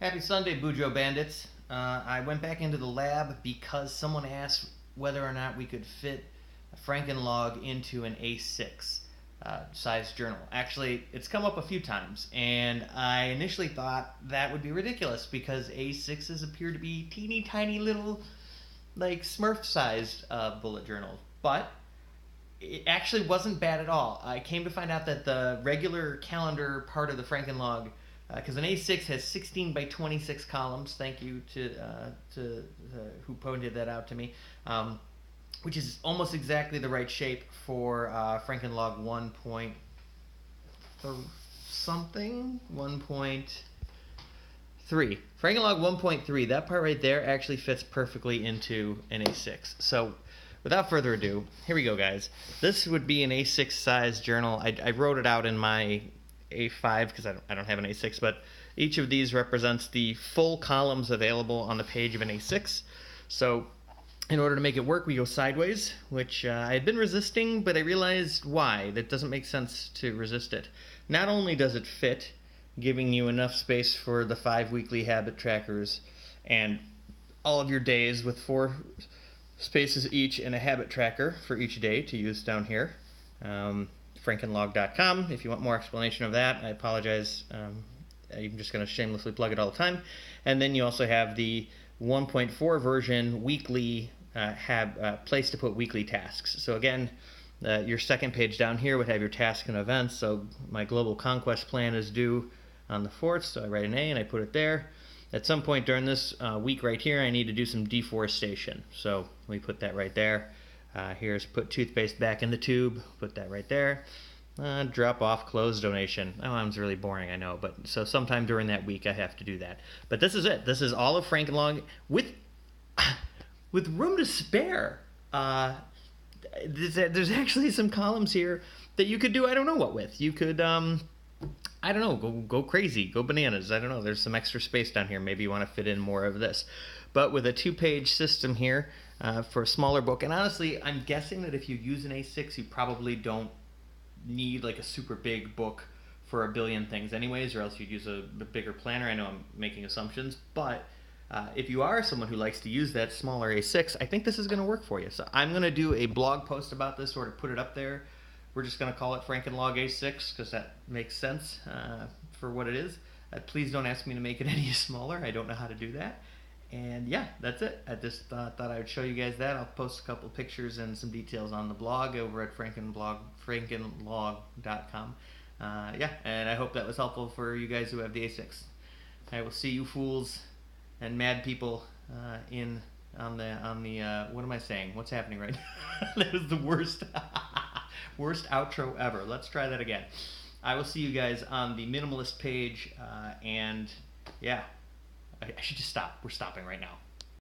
Happy Sunday, Bujo Bandits. I went back into the lab because someone asked whether or not we could fit a Frankenlog into an A6 size journal. Actually, it's come up a few times, and I initially thought that would be ridiculous because A6s appear to be teeny tiny little, like Smurf-sized bullet journals. But it actually wasn't bad at all. I came to find out that the regular calendar part of the Frankenlog, because an A6 has 16 by 26 columns. Thank you to who pointed that out to me, which is almost exactly the right shape for Frankenlog 1 point something 1.3. Frankenlog 1.3. That part right there actually fits perfectly into an A6. So, without further ado, here we go, guys. This would be an A6 size journal. I wrote it out in my A5 because I don't have an A6, but each of these represents the full columns available on the page of an A6. So in order to make it work, we go sideways, which I had been resisting, but I realized why. That doesn't make sense to resist it. Not only does it fit, giving you enough space for the 5 weekly habit trackers and all of your days with 4 spaces each in a habit tracker for each day to use down here. Frankenlog.com if you want more explanation of that. I apologize. I'm just going to shamelessly plug it all the time. And then you also have the 1.4 version weekly place to put weekly tasks. So again, your second page down here would have your tasks and events. So my global conquest plan is due on the 4th, so I write an A and I put it there. At some point during this week right here, I need to do some deforestation. So we put that right there. Here's put toothpaste back in the tube. Put that right there. Drop off clothes donation. Oh, that was really boring, I know. But so sometime during that week, I have to do that. But this is it. This is all of Frankenlog with room to spare. There's actually some columns here that you could do I don't know what with. You could I don't know, go crazy, go bananas. I don't know. There's some extra space down here. Maybe you want to fit in more of this. But with a 2-page system here for a smaller book, and honestly, I'm guessing that if you use an A6, you probably don't need like a super big book for a billion things anyways, or else you'd use a bigger planner. I know I'm making assumptions, but if you are someone who likes to use that smaller A6, I think this is going to work for you. So I'm going to do a blog post about this, or to put it up there. We're just going to call it Frankenlog A6 because that makes sense for what it is. Please don't ask me to make it any smaller. I don't know how to do that. And yeah, that's it. I just thought I would show you guys that. I'll post a couple pictures and some details on the blog over at Frankenlog.com. Yeah, and I hope that was helpful for you guys who have the A6. I will see you fools and mad people on the what am I saying? What's happening right now? That was the worst outro ever. Let's try that again. I will see you guys on the minimalist page, and yeah, I should just stop. We're stopping right now.